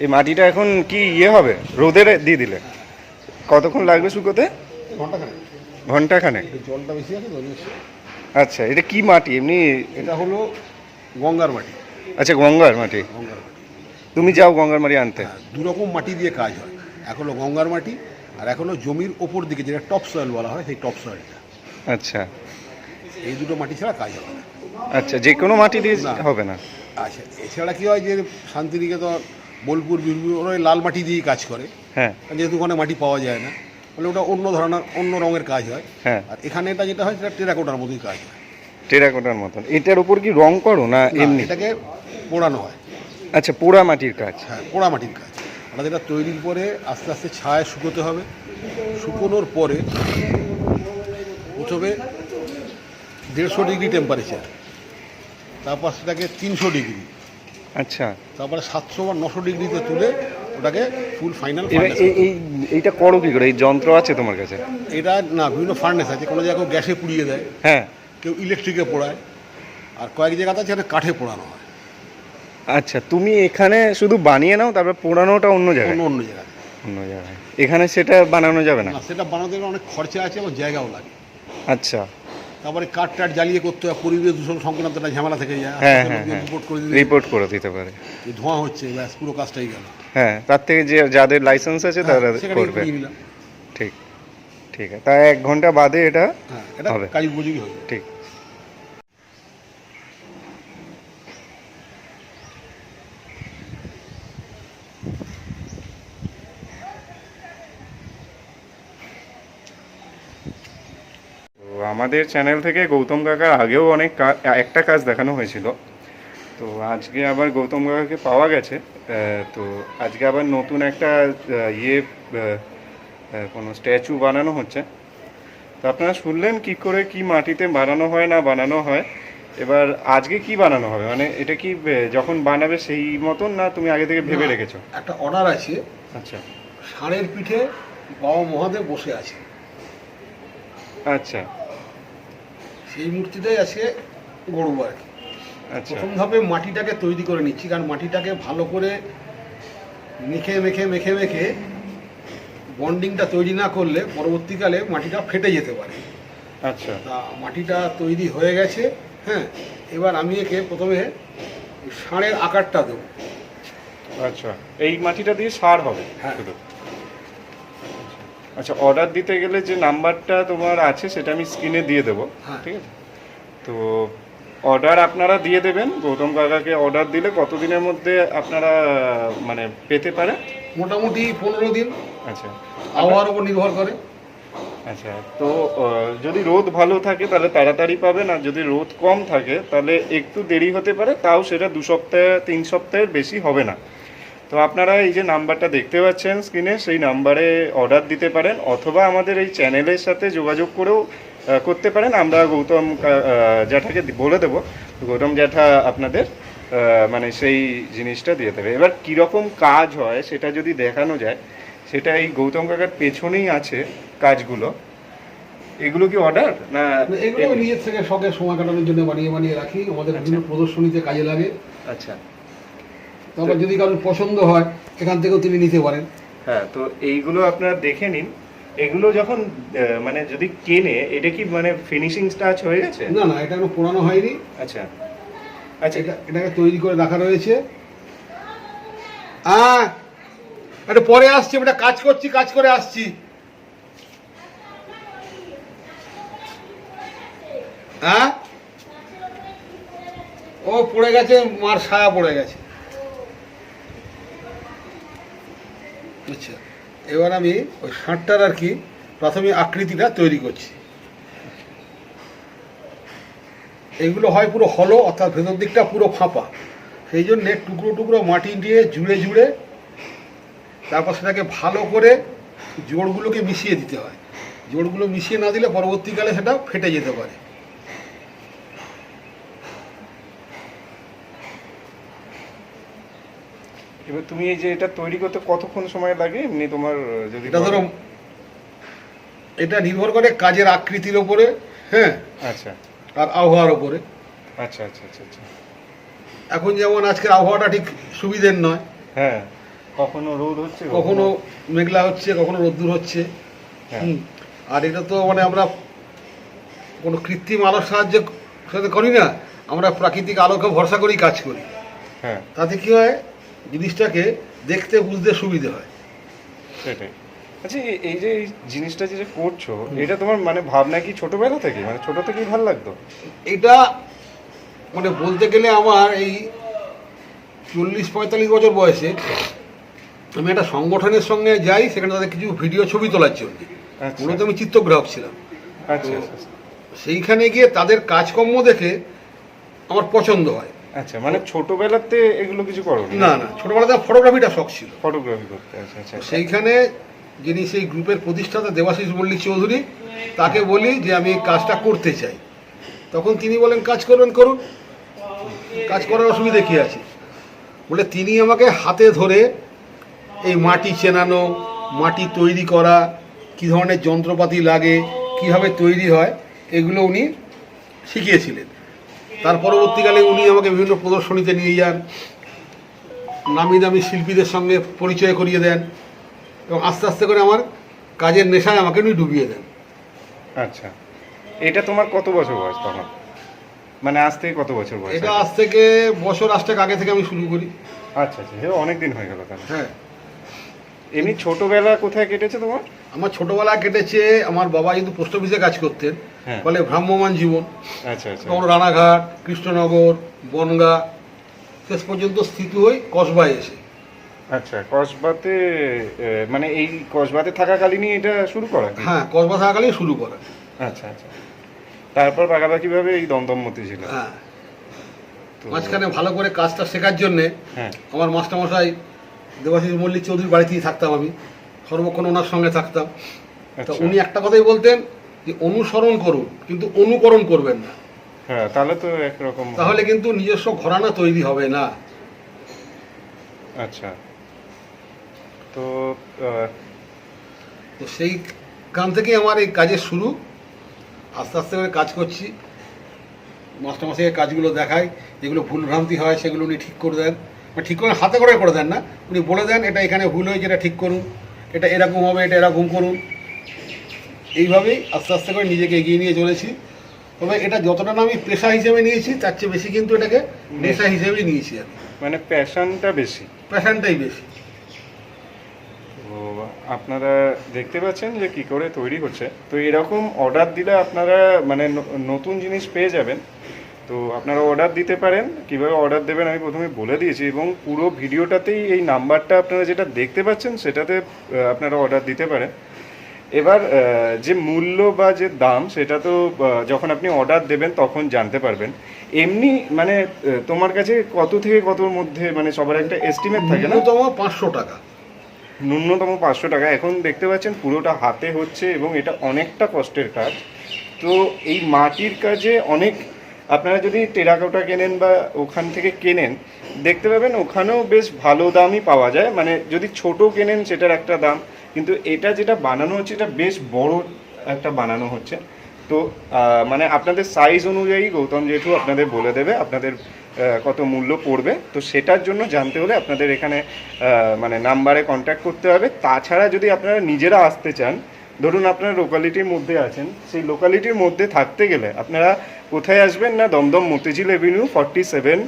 এই মাটিটা এখন কি ইয়ে হবে, রোদে দিয়ে দিলে কতক্ষণ লাগবে শুকোতে? ঘন্টাখানেক। ঘন্টাখানেক? জলটা বেশি আছে তো বেশি। আচ্ছা, এটা কি মাটি এমনি? এটা হলো গঙ্গার মাটি। আচ্ছা, গঙ্গার মাটি। গঙ্গার মাটি। তুমি যাও গঙ্গার মাটি আনতে? হ্যাঁ, দু রকম মাটি দিয়ে কাজ হয়। এক হলো গঙ্গার মাটি, আর এক হলো জমির ওপর দিকে যেটা টপ সয়েল বলা হয়, সেই টপ সয়েলটা। আচ্ছা এই দুটো মাটি ছাড়া কাজ হবে না। আচ্ছা, যে কোনো মাটি দিয়ে না। হবে না? আচ্ছা, এছাড়া কী হয় যে শান্তিনিকেতন, বোলপুর, বীরভূম ওরা ওই লাল মাটি দিয়েই কাজ করে, হ্যাঁ যেহেতু ওখানে মাটি পাওয়া যায় না, ফলে ওটা অন্য ধরনের অন্য রঙের কাজ হয়। হ্যাঁ। আর এখানে এটা যেটা হয় সেটা টেরাকোটার মতোই কাজ হয়। টেরাকোটার মতন? এটার উপর কি রং করো না না, এমনি? এটাকে পোড়ানো হয়। আচ্ছা, পোড়া মাটির কাজ? হ্যাঁ, পোড়া মাটির কাজ। আমাদের এটা তৈরির পরে আস্তে আস্তে ছায়ায় শুকোতে হবে। শুকোনোর পরে প্রথমে 150 ডিগ্রি টেম্পারেচার, তারপর সেটাকে 300 ডিগ্রি, আচ্ছা, তারপরে 700 বা 900 ডিগ্রিতে তুলে ওটাকে ফুল ফাইনাল এবার এইটা করো কি করে? এই যন্ত্র আছে তোমার কাছে? এটা না, বিভিন্ন ফার্নেস আছে। কোনো জায়গায় গ্যাসে পুড়িয়ে দেয়, হ্যাঁ। কেউ ইলেকট্রিকে পোড়ায়, আর কয়েক জায়গাতে আছে কাঠে পোড়ানো হয়। আচ্ছা, তুমি এখানে শুধু বানিয়ে নাও, তারপর পোড়ানোটা অন্য জায়গায়? অন্য অন্য জায়গায়। অন্য জায়গায়। এখানে সেটা বানানো যাবে না? না, সেটা বানাতে গেলে অনেক খরচা আছে এবং জায়গাও লাগে। আচ্ছা। তারপরে কাঠ টাট জ্বালিয়ে করতে হয়, পরিবেশ দূষণ সংক্রান্ত একটা ঝামেলা থেকে যায়। হ্যাঁ হ্যাঁ হ্যাঁ, রিপোর্ট করে দিলে রিপোর্ট করে দিতে পারে। এই ধোঁয়া হচ্ছে, ব্যাস পুরো কাজটাই গেল। হ্যাঁ, তার থেকে যে যাদের লাইসেন্স আছে তারা সেখানে করবে। নিয়ে নিলাম। ঠিক, ঠিক আছে। তা 1 ঘন্টা বাদে এটা হ্যাঁ, এটা হবে? কাজ উপযোগী হবে। ঠিক। তো আমাদের চ্যানেল থেকে গৌতম কাকার আগেও অনেক একটা কাজ দেখানো হয়েছিল, তো আজকে আবার গৌতম কাকাকে পাওয়া গেছে। তো আজকে আবার নতুন একটা কোনো স্ট্যাচু বানানো হচ্ছে। তো আপনারা শুনলেন কি করে কি মাটিতে বানানো হয় না বানানো হয়। এবার আজকে কি বানানো হবে, মানে এটা কি যখন বানাবে সেই মতন, না তুমি আগে থেকে ভেবে রেখেছো? একটা অর্ডার আছে। আচ্ছা ষাঁড়ের পিঠে বাবা মহাদেব বসে আছে, আচ্ছা সেই মূর্তিটাই আজকে গড়ব আর কি। আচ্ছা প্রথম ধাপে মাটিটাকে তৈরি করে নিচ্ছি, কারণ মাটিটাকে ভালো করে মেখে মেখে মেখে মেখে বন্ডিংটা তৈরি না করলে পরবর্তীকালে মাটিটা ফেটে যেতে পারে। আচ্ছা তা মাটিটা তৈরি হয়ে গেছে। হ্যাঁ, এবার আমি একে প্রথমে ষাঁড়ের আকারটা দেবো। আচ্ছা, এই মাটিটা দিয়ে সার হবে হ্যাঁ। শুধু? আচ্ছা, অর্ডার দিতে গেলে যে নাম্বারটা তোমার আছে সেটা আমি স্ক্রিনে দিয়ে দেবো। হ্যাঁ। ঠিক আছে, তো অর্ডার আপনারা দিয়ে দেবেন। গৌতম কাকাকে অর্ডার দিলে কতদিনের মধ্যে আপনারা মানে পেতে পারে? মোটামুটি 15 দিন, আচ্ছা আবহাওয়ার উপর নির্ভর করে। আচ্ছা, তো যদি রোদ ভালো থাকে তাহলে তাড়াতাড়ি পাবেন, আর যদি রোদ কম থাকে তাহলে একটু দেরি হতে পারে, তাও সেটা 2 সপ্তাহ 3 সপ্তাহের বেশি হবে না। তো আপনারা এই যে নাম্বারটা দেখতে পাচ্ছেন স্ক্রিনে, সেই নাম্বারে অর্ডার দিতে পারেন, অথবা আমাদের এই চ্যানেলের সাথে যোগাযোগ করেও করতে পারেন। আমরা গৌতম জ্যাঠাকে বলে দেবো, গৌতম জ্যাঠা আপনাদের মানে সেই জিনিসটা দিয়ে দেবে। এবার কীরকম কাজ হয় সেটা যদি দেখানো যায়, সেটা এই গৌতম কাকার পেছনেই আছে কাজগুলো। এগুলো কি অর্ডার না? এগুলো নিজের থেকে শখে সময় কাটানোর জন্য বানিয়ে বানিয়ে রাখি, আমাদের বিভিন্ন প্রদর্শনীতে কাজে লাগে। আচ্ছা, তারপর যদি কারোর পছন্দ হয় এখান থেকেও তিনি নিতে পারেন। হ্যাঁ, তো এইগুলো আপনারা দেখে নিন। এগুলো যখন মানে যদি কেনে, এটা কি মানে ফিনিশিং টাচ হয়ে গেছে? না না, এটা এখনো পোড়ানো হয়নি। আচ্ছা আচ্ছা, এটাকে তৈরি করে রাখা রয়েছে। এটা পরে আসছি, এটা কাজ করছি, কাজ করে আসছি। হ্যাঁ, ও পড়ে গেছে, মার ছায়া পড়ে গেছে। আচ্ছা, এবার আমি ওই ষাঁড়টার আর কি প্রাথমিক আকৃতিটা তৈরি করছি। এগুলো হয় পুরো হলো, অর্থাৎ ভেতর দিকটা পুরো ফাঁপা, সেই জন্যে টুকরো টুকরো মাটি দিয়ে জুড়ে জুড়ে তারপর সেটাকে ভালো করে জোড়গুলোকে মিশিয়ে দিতে হয়। জোড়গুলো মিশিয়ে না দিলে পরবর্তীকালে সেটা ফেটে যেতে পারে। এবার তুমি এই যে এটা তৈরি করতে কতক্ষণ সময় লাগে এমনি তোমার? যদি এটা ধরো, এটা নির্ভর করে কাজের আকৃতির ওপরে, হ্যাঁ, আচ্ছা আর আবহাওয়ার ওপরে। আচ্ছা আচ্ছা আচ্ছা আচ্ছা, এখন যেমন আজকের আবহাওয়াটা ঠিক সুবিধের নয়, হ্যাঁ, কখনো রোদ হচ্ছে, কখনো মেঘলা হচ্ছে, কখনো রোদ্দুর হচ্ছে। হ্যাঁ। হুম। আর এটা তো মানে আমরা কোনো কৃত্রিম আলোর সাথে করি না, আমরা প্রাকৃতিক আলোকে ভরসা করেই কাজ করি। হ্যাঁ, তাতে কি হয়, জিনিসটাকে দেখতে বুঝতে সুবিধে হয়। সেটাই। আচ্ছা, এই যে এই জিনিসটা যে করছো, এটা তোমার মানে ভাবনা কি ছোটবেলা থেকে, মানে ছোট থেকেই ভালো লাগতো? এটা মানে বলতে গেলে আমার এই 40-45 বছর বয়সে আমি একটা সংগঠনের সঙ্গে যাই, সেখানে তাদের কিছু ভিডিও ছবি তোলার জন্য। আচ্ছা মূলত আমি চিত্রগ্রাহক ছিলাম। আচ্ছা তো আচ্ছা। সেইখানে গিয়ে তাদের কাজকর্ম দেখে আমার পছন্দ হয়। আচ্ছা, মানে ছোটবেলাতে এগুলো কিছু করো না না, ছোটবেলাতে ফটোগ্রাফিটা শখ ছিল। ফটোগ্রাফি করতে? আচ্ছা আচ্ছা। সেইখানে যিনি সেই গ্রুপের প্রতিষ্ঠাতা দেবাশিস মল্লিক চৌধুরী, তাকে বলি যে আমি এই কাজটা করতে চাই। তখন তিনি বলেন কাজ করবেন করুন, কাজ করার অসুবিধে কী আছে। বলে তিনি আমাকে হাতে ধরে এই মাটি চেনানো, মাটি তৈরি করা, কী ধরনের যন্ত্রপাতি লাগে, কীভাবে তৈরি হয়, এগুলো উনি শিখিয়েছিলেন। তার পরবর্তীকালে উনি আমাকে বিভিন্ন প্রদর্শনীতে নিয়ে যান, নামি দামি শিল্পীদের সঙ্গে পরিচয় করিয়ে দেন, এবং আস্তে আস্তে করে আমার কাজের নেশায় আমাকে উনি ডুবিয়ে দেন। আচ্ছা, এটা তোমার কত বছর বয়স তখন, মানে আজ থেকে কত বছর বয়স? এটা আজ থেকে বছর 8 আগে থেকে আমি শুরু করি। আচ্ছা আচ্ছা, অনেক দিন হয়ে গেল তাহলে। হ্যাঁ, এমনি ছোটবেলা কোথায় কেটেছে তোমার? আমার ছোটবেলা কেটেছে, আমার বাবা কিন্তু পোস্ট অফিসে কাজ করতেন, হ্যাঁ। ফলে ভ্রাম্যমান জীবন। আচ্ছা আচ্ছা। তখন রানাঘাট, কৃষ্ণনগর, বনগা, শেষ পর্যন্ত স্থিত হই কসবায় এসে। আচ্ছা, কসবাতে মানে এই কসবাতে থাকাকালীনই এটা শুরু করা? হ্যাঁ, কসবা থাকাকালীন শুরু করা। আচ্ছা আচ্ছা। তারপর পাকাপাকি ভাবে এই দমদম মতি ছিল। হ্যাঁ, তো মাঝখানে ভালো করে কাজটা শেখার জন্যে হ্যাঁ আমার মাস্টারমশাই দেবাশিস মল্লিক চৌধুরীর বাড়িতেই থাকতাম আমি, সর্বক্ষণ ওনার সঙ্গে থাকতাম। তা আচ্ছা। উনি একটা কথাই বলতেন যে অনুসরণ করুন, কিন্তু অনুকরণ করবেন না, হ্যাঁ, তাহলে তো একরকম। তাহলে কিন্তু নিজস্ব ঘরানা তৈরি হবে না। আচ্ছা, তো তো সেইখান থেকেই আমার এই কাজের শুরু। আস্তে আস্তে করে কাজ করছি, মাস্টারমশাইয়ের কাজগুলো দেখাই, যেগুলো ভুল ভ্রান্তি হয় সেগুলো উনি ঠিক করে দেন। মানে ঠিক করে হাতে করে দেন না, উনি বলে দেন এটা এখানে ভুল হয়েছে, এটা ঠিক করুন, এটা এরকম হবে, এটা এরকম করুন। এইভাবেই আস্তে আস্তে করে নিজেকে এগিয়ে নিয়ে চলেছি। তবে এটা যতটা না আমি পেশা হিসেবে নিয়েছি, তার চেয়ে বেশি কিন্তু এটাকে নেশা হিসেবেই নিয়েছি আমি। মানে প্যাশনটা বেশি। প্যাশনটাই বেশি। তো আপনারা দেখতে পাচ্ছেন যে কি করে তৈরি হচ্ছে। তো এরকম অর্ডার দিলে আপনারা মানে নতুন জিনিস পেয়ে যাবেন। তো আপনারা অর্ডার দিতে পারেন। কিভাবে অর্ডার দেবেন আমি প্রথমে বলে দিয়েছি, এবং পুরো ভিডিওটাতেই এই নাম্বারটা আপনারা যেটা দেখতে পাচ্ছেন সেটাতে আপনারা অর্ডার দিতে পারেন। এবার যে মূল্য বা যে দাম সেটা তো যখন আপনি অর্ডার দেবেন তখন জানতে পারবেন। এমনি মানে তোমার কাছে কত থেকে কতর মধ্যে, মানে সবার একটা এস্টিমেট থাকে না? ন্যূনতম 500 টাকা। ন্যূনতম 500 টাকা। এখন দেখতে পাচ্ছেন পুরোটা হাতে হচ্ছে, এবং এটা অনেকটা কষ্টের কাজ। তো এই মাটির কাজে অনেক, আপনারা যদি টেরাকোটা কেনেন বা ওখান থেকে কেনেন, দেখতে পাবেন ওখানেও বেশ ভালো দামই পাওয়া যায়। মানে যদি ছোট কেনেন সেটার একটা দাম, কিন্তু এটা যেটা বানানো হচ্ছে এটা বেশ বড় একটা বানানো হচ্ছে। তো মানে আপনাদের সাইজ অনুযায়ী গৌতম জেঠু আপনাদের বলে দেবে আপনাদের কত মূল্য পড়বে। তো সেটার জন্য জানতে হলে আপনাদের এখানে মানে নাম্বারে কন্ট্যাক্ট করতে হবে। তাছাড়া যদি আপনারা নিজেরা আসতে চান, ধরুন আপনারা লোকালিটির মধ্যে আছেন, সেই লোকালিটির মধ্যে থাকতে গেলে আপনারা কোথায় আসবেন না, দমদম মতিঝিল এভিনিউ 47,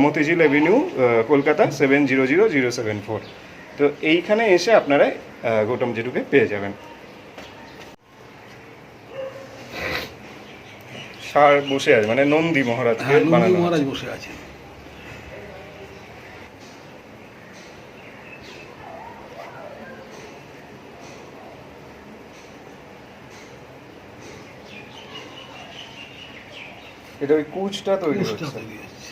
মতিঝিল এভিনিউ, কলকাতা 700074। তো এইখানে এসে আপনারা গৌতম জেঠুকে পেয়ে যাবেন। ষাঁড় বসে আছে, মানে নন্দী মহারাজকে হ্যাঁ, নন্দী বানানো মহারাজ আছে। বসে আছে। এটা ওই কুচটা তৈরি কুচটা হচ্ছে, তৈরি হচ্ছে।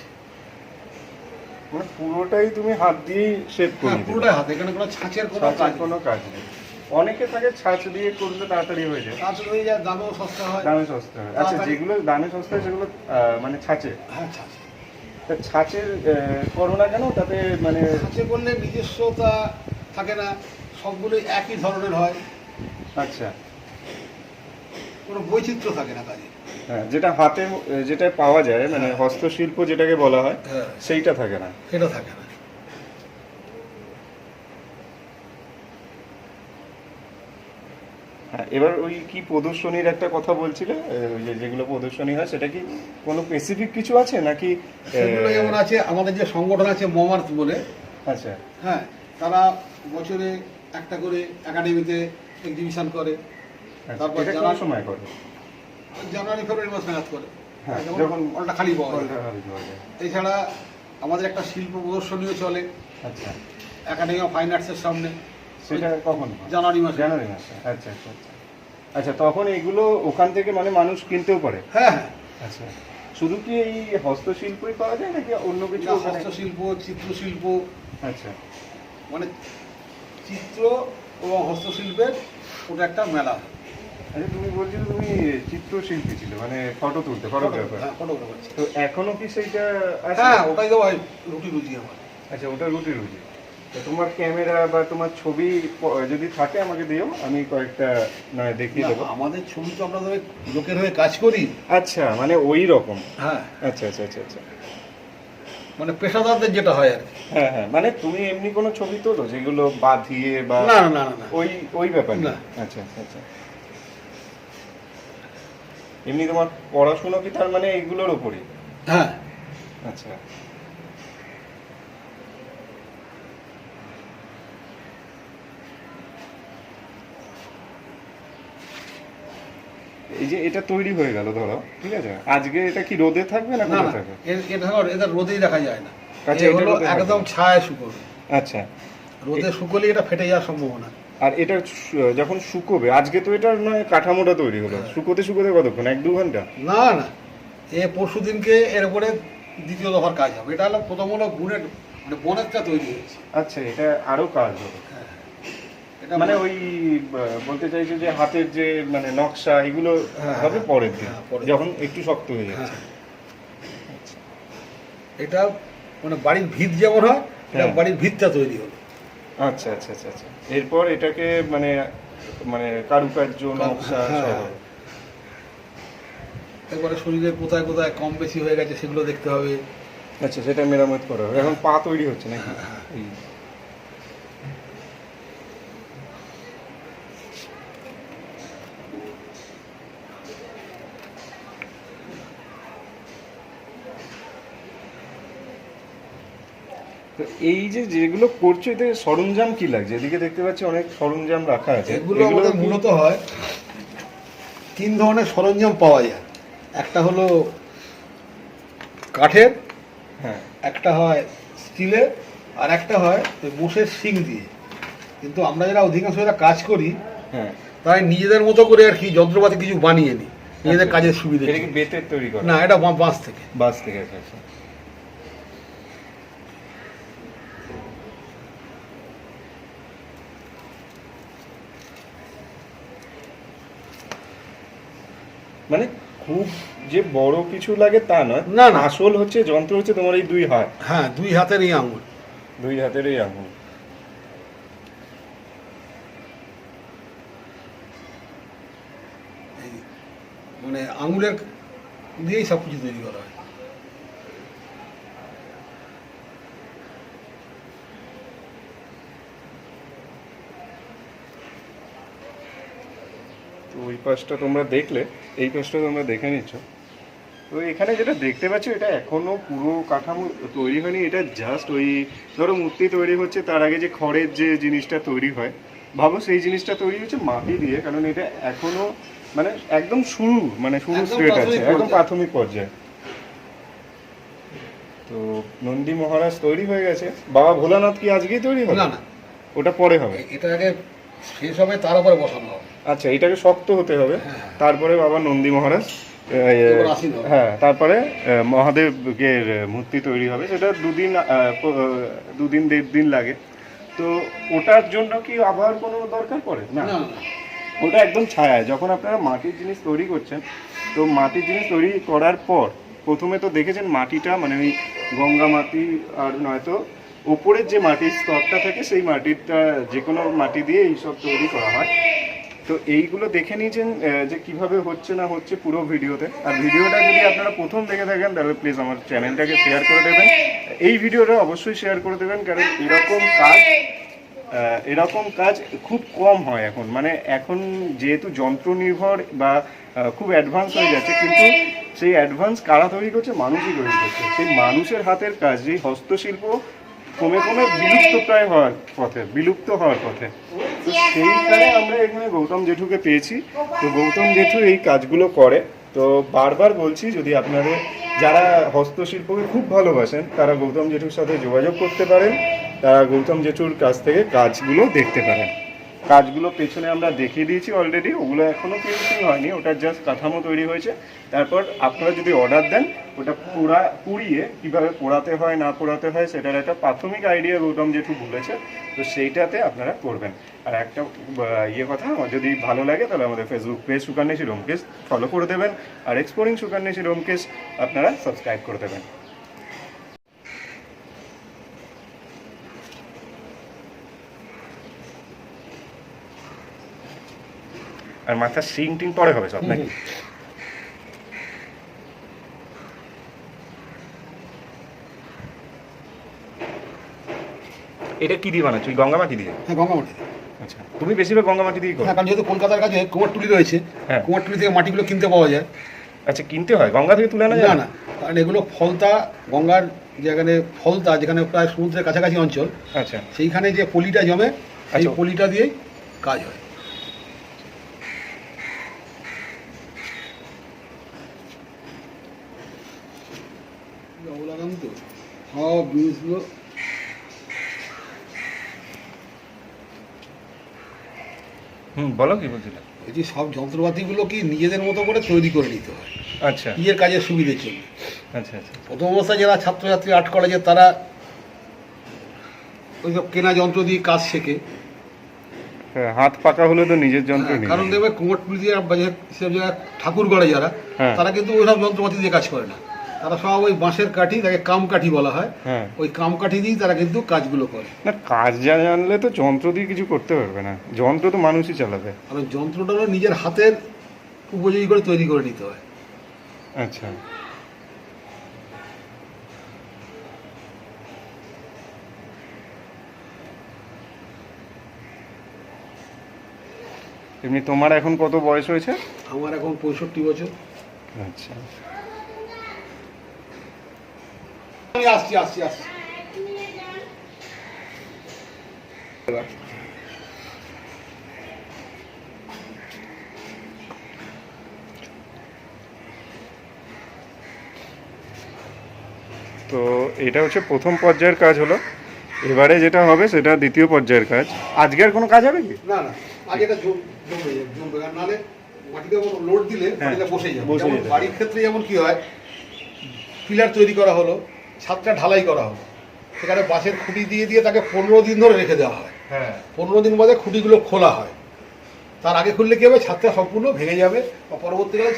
মানে পুরোটাই তুমি হাত দিয়েই শেপ হ্যাঁ, করে পুরোটাই হাতে, এখানে কোনো ছাঁচের কোনো কাজ ছাঁচের নেই। কোনো কাজ নেই। অনেকে থাকে ছাঁচ দিয়ে করলে তাড়াতাড়ি হয়ে যায়, কাজ হয়ে যায়, দামও সস্তা হয়। দামে সস্তা হয়। আচ্ছা, তাড়াতাড়ি। যেগুলো দামে সস্তা হয় সেগুলো মানে ছাঁচে। হ্যাঁ, ছাঁচ। তা ছাঁচের করো না কেন? তাতে মানে ছাঁচে করলে নিজস্বতা থাকে না, সবগুলোই একই ধরনের হয়, আচ্ছা, কোনো বৈচিত্র্য থাকে না কাজে। হ্যাঁ, যেটা হাতে যেটা পাওয়া যায়, মানে হস্তশিল্প যেটাকে বলা হয়, হ্যাঁ, সেইটা থাকে না। সেটা থাকে না। হ্যাঁ, এবার ওই কি প্রদর্শনীর একটা কথা বলছিলে, ওই যে যেগুলো প্রদর্শনী হয় সেটা কি কোনো স্পেসিফিক কিছু আছে নাকি? সেগুলো যেমন আছে, আমাদের যে সংগঠন আছে মমার্থ বলে, আচ্ছা হ্যাঁ, তারা বছরে একটা করে একাডেমিতে এক্সিবিশন করে। আচ্ছা, তারপর এটা কোন সময় করে? জানুয়ারি ফেব্রুয়ারি মাস নাগাদ করে, হ্যাঁ, যখন যখন হলটা খালি পাওয়া যায়। হলটা খালি পাওয়া যায়। এছাড়া আমাদের একটা শিল্প প্রদর্শনীও চলে আচ্ছা, একাডেমি অফ ফাইন আর্টসের সামনে, সেটা কখন হয়? জানুয়ারি মাসে। জানুয়ারি মাসে। আচ্ছা আচ্ছা আচ্ছা। আচ্ছা, তখন এগুলো ওখান থেকে মানে মানুষ কিনতেও পারে? হ্যাঁ হ্যাঁ, আচ্ছা, শুধু কি এই হস্তশিল্পই পাওয়া যায় নাকি অন্য কিছু না, ওখানে? হস্তশিল্প, চিত্রশিল্প, আচ্ছা মানে চিত্র এবং হস্তশিল্পের ওটা একটা মেলা। আচ্ছা, তুমি বলছিলে তুমি চিত্রশিল্পী ছিল, মানে ফটো তুলতে, ফটোগ্রাফার। হ্যাঁ, ফটোগ্রাফার। তো এখনো কি সেইটা আছে? হ্যাঁ, ওটাই তো ভাই রুটি রুজি আমার। আচ্ছা, ওটা রুটি রুজি। তো তোমার ক্যামেরা বা তোমার ছবি যদি থাকে আমাকে দিও, আমি কয়েকটা নয় দেখিয়ে দেবো। না, আমাদের ছবি তো আমরা তো ওই লোকের হয়ে কাজ করি। আচ্ছা, মানে ওই রকম। হ্যাঁ, আচ্ছা আচ্ছা আচ্ছা আচ্ছা। মানে পেশাদারদের যেটা হয় আর কি। হ্যাঁ হ্যাঁ, মানে তুমি এমনি কোনো ছবি তোলো যেগুলো বাঁধিয়ে বা না না না না না। ওই ওই ব্যাপার না। আচ্ছা আচ্ছা আচ্ছা। এমনি তোমার পড়াশোনা কি তার মানে এইগুলোর ওপরই? হ্যাঁ, আচ্ছা, এই যে এটা তৈরি হয়ে গেল ধরো, ঠিক আছে, আজকে এটা কি রোদে থাকবে না না কোথায় না, থাকবে? এটা ধর, এটা রোদেই রাখা যায় না। আচ্ছা, এটা এটা হলো রোদে রাখা একদম যায়। ছায়ায় শুকোবে। আচ্ছা, রোদে শুকোলে এটা ফেটে যাওয়ার সম্ভাবনা। আর এটা যখন শুকোবে, আজকে তো এটা নয় কাঠামোটা তৈরি হলো, শুকোতে শুকোতে কতক্ষণ, 1-2 ঘন্টা? না না, পরশু দিনকে এর উপরে দ্বিতীয় দফার কাজ হবে। এটা হলো প্রথম হলো গুণের, মানে বনেরটা তৈরি হয়েছে। আচ্ছা, এটা আরো কাজ হবে। হ্যাঁ, এটা মানে ওই বলতে চাইছে যে হাতের যে মানে নকশা এগুলো হ্যাঁ, হবে পরের দিন, হ্যাঁ, পরের যখন একটু শক্ত হয়ে যাচ্ছে। হ্যাঁ, এটা মানে বাড়ির ভিত যেমন হয়, এটা হ্যাঁ। বাড়ির ভিতটা তৈরি হলো। আচ্ছা আচ্ছা আচ্ছা আচ্ছা। এরপর এটাকে মানে মানে কারুকার্য নকশা হ্যাঁ। সব হবে। এরপরে শরীরে কোথায় কোথায় কম বেশি হয়ে গেছে সেগুলো দেখতে হবে। আচ্ছা, সেটা মেরামত করা হবে। এখন পা তৈরি হচ্ছে নাকি? এই। তো এই যে যেগুলো করছো এতে সরঞ্জাম কি লাগছে? এদিকে দেখতে পাচ্ছি অনেক সরঞ্জাম রাখা আছে। এগুলো আমাদের কি? মূলত হয় 3 ধরনের সরঞ্জাম পাওয়া যায়। একটা হলো কাঠের, হ্যাঁ একটা হয় স্টিলের, আর একটা হয় ওই মোষের শিং দিয়ে। কিন্তু আমরা যারা অধিকাংশ যারা কাজ করি, হ্যাঁ। তাই নিজেদের মতো করে আর কি যন্ত্রপাতি কিছু বানিয়ে নিই নিজেদের আচ্ছা, কাজের সুবিধা। এটা কি বেতের তৈরি করা? না, এটা বাঁশ থেকে। বাস থেকে। আচ্ছা আচ্ছা। মানে খুব যে বড় কিছু লাগে তা নয়, না, না। আসল হচ্ছে যন্ত্র হচ্ছে তোমার এই 2 হাত, হ্যাঁ, 2 হাতের এই আঙুল। 2 হাতের এই আঙুল। এই মানে আঙুলের দিয়েই সব কিছু তৈরি করা হয়। তো ওই পাশটা তোমরা দেখলে, এই পাশটা তোমরা দেখে নিচ্ছ। তো এখানে যেটা দেখতে পাচ্ছ এটা এখনো পুরো কাঠামো তৈরি হয়নি। এটা জাস্ট ওই ধরো মূর্তি তৈরি হচ্ছে তার আগে যে খড়ের যে জিনিসটা তৈরি হয়, ভাবো সেই জিনিসটা তৈরি হচ্ছে মাটি দিয়ে, কারণ এটা এখনো মানে একদম শুরু, মানে শুরু একদম স্টেট আছে, প্রাথমিক একদম পর্যায়ে। প্রাথমিক পর্যায়ে। তো নন্দী মহারাজ তৈরি হয়ে গেছে। বাবা ভোলানাথ কি আজকেই তৈরি হবে? না না, ওটা পরে হবে। এটা আগে শেষ হবে, তার উপরে বসানো হবে। আচ্ছা, এটাকে শক্ত হতে হবে, হ্যাঁ। তারপরে বাবা নন্দী মহারাজ এবার আসীন হবে। হ্যাঁ, তারপরে মহাদেবের মূর্তি তৈরি হবে। সেটা 2 দিন 1.5 দিন লাগে। তো ওটার জন্য কি আবার কোনো দরকার পড়ে না? না না, ওটা একদম ছায়ায়। যখন আপনারা মাটির জিনিস তৈরি করছেন, তো মাটির জিনিস তৈরি করার পর প্রথমে তো দেখেছেন মাটিটা মানে ওই গঙ্গা মাটি আর নয়তো ওপরের যে মাটির স্তরটা থাকে সেই মাটিটা, যে কোনো মাটি দিয়ে এইসব তৈরি করা হয়। তো এইগুলো দেখে নিয়েছেন যে কিভাবে হচ্ছে না হচ্ছে পুরো ভিডিওতে। আর ভিডিওটা যদি আপনারা প্রথম দেখে থাকেন তাহলে প্লিজ আমার চ্যানেলটাকে শেয়ার করে দেবেন। এই ভিডিওটা অবশ্যই শেয়ার করে দেবেন, কারণ এরকম কাজ এরকম কাজ খুব কম হয় এখন, মানে এখন যেহেতু যন্ত্র নির্ভর বা খুব অ্যাডভান্স হয়ে যাচ্ছে, কিন্তু সেই অ্যাডভান্স কারা তৈরি করছে? মানুষই তৈরি করছে। সেই মানুষের হাতের কাজ, যেই হস্তশিল্প কমে কমে বিলুপ্ত হওয়ার পথে। তো সেইখানে আমরা এখানে গৌতম জেঠুকে পেয়েছি। তো গৌতম জেঠু এই কাজগুলো করে। তো বারবার বলছি, যদি আপনাদের যারা হস্তশিল্পকে খুব ভালোবাসেন তারা গৌতম জেঠুর সাথে যোগাযোগ করতে পারেন, তারা গৌতম জেঠুর কাছ থেকে কাজগুলো দেখতে পারেন। কাজগুলো পেছনে আমরা দেখিয়ে দিয়েছি অলরেডি, ওগুলো এখনও ফিনিশিং হয়নি, ওটার জাস্ট কাঠামো তৈরি হয়েছে। তারপর আপনারা যদি অর্ডার দেন, ওটা পুড়িয়ে কীভাবে পোড়াতে হয় না পোড়াতে হয় সেটার একটা প্রাথমিক আইডিয়া গৌতম জেঠু বলেছে। তো সেইটাতে আপনারা করবেন। আর একটা কথা, যদি ভালো লাগে তাহলে আমাদের ফেসবুক পেজ সুকান্বেষী ব্যোমকেশ ফলো করে দেবেন, আর এক্সপ্লোরিং সুকান্বেষী ব্যোমকেশ আপনারা সাবস্ক্রাইব করে দেবেন। আর মাথার শিং টিং পরে হবে সব নাকি? এটা কি দিয়ে বানাচ্ছ? গঙ্গা মাটি দিয়ে? হ্যাঁ, গঙ্গামাটি। আচ্ছা, তুমি বেশিরভাগ গঙ্গা মাটি দিয়ে করো? হ্যাঁ, কারণ যেহেতু কলকাতার কাছে কুমারটুলি রয়েছে, হ্যাঁ, কুমারটুলি থেকে মাটিগুলো কিনতে পাওয়া যায়। আচ্ছা, কিনতে হয়? গঙ্গা থেকে তুলে আনা যায় না, কারণ এগুলো ফলতা, গঙ্গার যেখানে ফলতা, যেখানে প্রায় সমুদ্রের কাছাকাছি অঞ্চল, আচ্ছা, সেইখানে যে পলিটা জমে, সেই আচ্ছা, পলিটা দিয়েই কাজ হয়। সব জিনিসগুলো বলো কি বলছিলে? এই যে সব যন্ত্রপাতিগুলো কি নিজেদের মতো করে তৈরি করে নিতে হয়, আচ্ছা, নিজের কাজের সুবিধের জন্য। আচ্ছা, আচ্ছা, প্রথম অবস্থায় যারা ছাত্রছাত্রী আর্ট কলেজে, তারা ওই সব কেনা যন্ত্র দিয়ে কাজ শেখে। হ্যাঁ, হাত পাকা হলে তো নিজের যন্ত্র নেই। কারণ দেখবে কুমোরটুলি দিয়ে সেসব যারা ঠাকুর গড়ে যারা, হ্যাঁ, তারা কিন্তু ওইসব যন্ত্রপাতি দিয়ে কাজ করে না। তারা সব ওই বাঁশের কাঠি, তাকে কামকাঠি বলা হয়, হ্যাঁ, ওই কামকাঠি দিয়েই তারা কিন্তু কাজগুলো করে। না, কাজ জানলে তো যন্ত্র দিয়ে কিছু করতে পারবে না, যন্ত্র তো মানুষই চালাবে। কারণ যন্ত্রটা হলো নিজের হাতের উপযোগী করে তৈরি করে নিতে হয়। আচ্ছা, এমনি তোমার এখন কত বয়স হয়েছে? আমার এখন 65 বছর। আচ্ছা, আমি আসছি আসছি আসছি। তো এটা হচ্ছে প্রথম পর্যায়ের কাজ হলো। এবারে যেটা হবে সেটা দ্বিতীয় পর্যায়ের কাজ। আজকে আর কোনো কাজ হবে কি? না না, আগে এটা জমবে, আর নাহলে মাটিতে লোড দিলে মাটিটা বসে যাবে। বসে যেমন যাবে। বাড়ির ক্ষেত্রে যেমন কি হয়, পিলার তৈরি করা হলো, ছাদটা ঢালাই করা হলো, সেখানে বাঁশের খুঁটি দিয়ে দিয়ে তাকে 15 দিন ধরে রেখে দেওয়া হয়। হ্যাঁ, 15 দিন বাদে খুঁটিগুলো খোলা হয়। তার আগে খুললে কি হবে, ছাদটা সম্পূর্ণ ভেঙে যাবে বা পরবর্তীকালে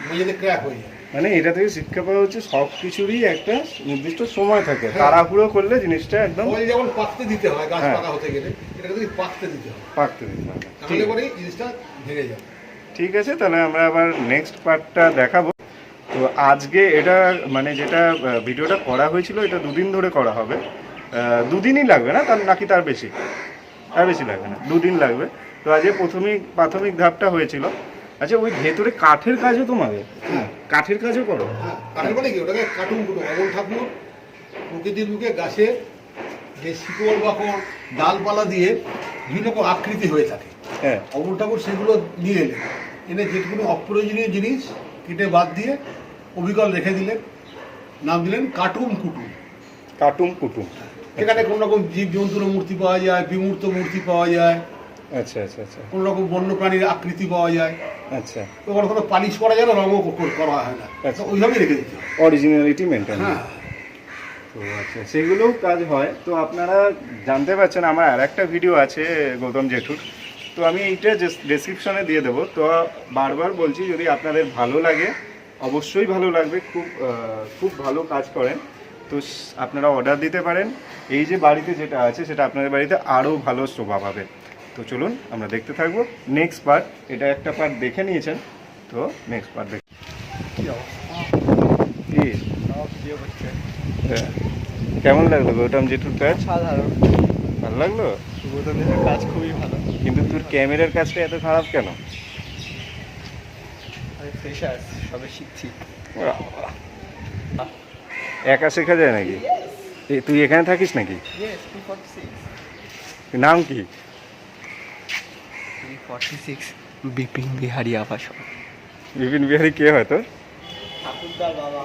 মেঝেতে ক্র্যাক হয়ে যাবে। মানে এটা থেকে শিক্ষা পাওয়া হচ্ছে সব কিছুরই একটা নির্দিষ্ট সময় থাকে, হ্যাঁ। তাড়াহুড়ো করলে জিনিসটা একদম ফল যেমন পাকতে দিতে হয়, গাছ হ্যাঁ। পাকা হতে গেলে এটাকে যদি পাকতে দিতে হয়, পাকতে দিতে হবে। তাহলে পরেই জিনিসটা ভেঙে যাবে। ঠিক আছে, তাহলে আমরা আবার নেক্সট পার্টটা দেখাবো। তো আজকে এটা মানে যেটা ভিডিওটা করা হয়েছিল, এটা 2 দিন ধরে করা হবে। 2 দিনই লাগবে না, তার নাকি তার বেশি? তার বেশি লাগবে না, 2 দিন লাগবে। তো আজকে প্রাথমিক ধাপটা হয়েছিল। আচ্ছা, ওই ভেতরে কাঠের কাজও তোমাদের? হ্যাঁ, কাঠের কাজও করো? হ্যাঁ, কাঠের বলে কি, ওটাকে কার্টুন কুটো। অমল ঠাকুর প্রকৃতির বুকে গাছে যে শিকড় বাকড় ডালপালা দিয়ে বিভিন্ন রকম আকৃতি হয়ে থাকে, হ্যাঁ, অমল ঠাকুর সেগুলো নিয়ে এলেন, এনে যেগুলো অপ্রয়োজনীয় জিনিস কেটে বাদ দিয়ে অবিকল রেখে দিলেন, নাম দিলেন কার্টুন কুটুম। কাটুম কুটুম। এখানে কোনো রকম জীবজন্তুর মূর্তি পাওয়া যায়, বিমূর্ত মূর্তি পাওয়া যায়, আচ্ছা, আচ্ছা, আচ্ছা, কোনো রকম বন্য প্রাণীর আকৃতি পাওয়া যায়। আচ্ছা, ওখানে কোনো পালিশ করা যায় না, রঙও করা হয় না, আচ্ছা। ওইভাবেই রেখে দিতে হয়। Originality maintain. হ্যাঁ, তো আচ্ছা, সেগুলোও কাজ হয়। তো আপনারা জানতে পারছেন, আমার আর একটা ভিডিও আছে গৌতম জেঠুর, তো আমি এইটা ডেসক্রিপশনে দিয়ে দেবো। তো বারবার বলছি, যদি আপনাদের ভালো লাগে, অবশ্যই ভালো লাগবে, খুব ভালো কাজ করেন। তো আপনারা অর্ডার দিতে পারেন। এই যে বাড়িতে যেটা আছে সেটা আপনাদের বাড়িতে আরও ভালো শোভা পাবে। তো চলুন আমরা দেখতে থাকবো নেক্সট পার্ট। এটা একটা পার্ট দেখে নিয়েছেন, তো নেক্সট পার্ট দেখ। কি হ্যাঁ, কেমন লাগলো গৌতম জেঠুর কাজ? সাধারণ। ভালো ভালো লাগলো? সুবোধনের কাজ খুবই ভালো। কিন্তু তোর ক্যামেরার কাজটা এত খারাপ কেন? আমি ফ্রেশার্স, সবে শিখছি। একা শেখা যায় নাকি? তুই এখানে থাকিস নাকি? ইয়েস, 346 নাম কি? 346 বিপিন বিহারী আবাসন। বিপিন বিহারী কে হয় তোর? ঠাকুরদার বাবা।